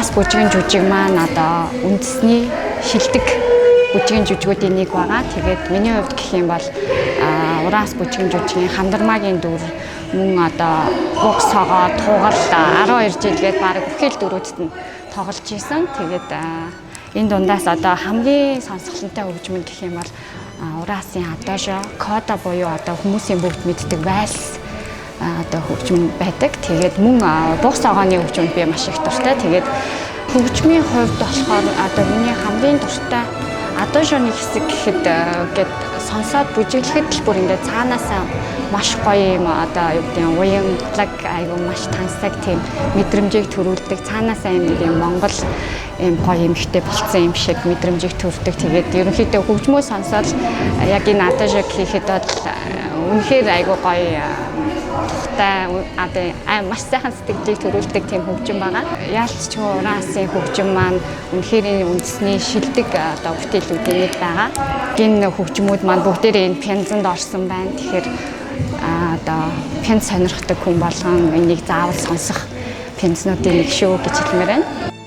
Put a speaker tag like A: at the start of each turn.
A: Ураас бүжгийн жүжиг маань одоо үндэсний шилдэг бүжгийн жүжигүүдийн нэг байгаа. Тэгээд миний хувьд гэх юм бол ураас бүжгийн жүжигийн Хамдармаагийн дүр мөн одоо буг согоо тугал 12 жилгээд баг бүхэл дүрүүдэд нь тоглож исэн. Тэгээд энэ дундаас одоо хамгийн сонсголонтой хөгжмөн гэх юм бол ураасын адажо кода буюу одоо хүмүүсийн бүгд мэддэг вальс одоо хөгжим байдаг. Тэгээд мөн буг согооны хөгжмөнд би маш их дуртай. Тэгээд хөгжмийн хувьд болохоор одоо миний хамгийн дуртай адажоны хэсэг гэхэд сонсоод бүжиглэхэд л бүр ингээд цаанаасаа маш гоё юм одоо юу гэдэг нь уянгалаг айгу маш тансаг тийм мэдрэмжийг төрүүлдэг. Цаанаасаа юм Монгол юм гоё эмхтэй болцсон юм шиг мэдрэмжийг төрдөг. Тэгээд ерөнхийдөө хөгжмөө сонсоод яг энэ адажог хийхэд бол үнэхээр айгу гоё тухтай одоо маш сайхан сэтгэлийг төрүүлдэг тийм хөгжим байгаа. Яалтч ураасын хөгжим маань үнэхээр үндэсний шилдэг одоо бүтээлүүдийн нэг байгаа. Энэ хөгжмүүд маань бүгдээрээ энэ пянзанд орсон байна. Тэгэхээр одоо пянз сонирхдаг хүн болгон энийг заавал сонсох пянзнуудын нэг шүү гэж хэлмээр байна.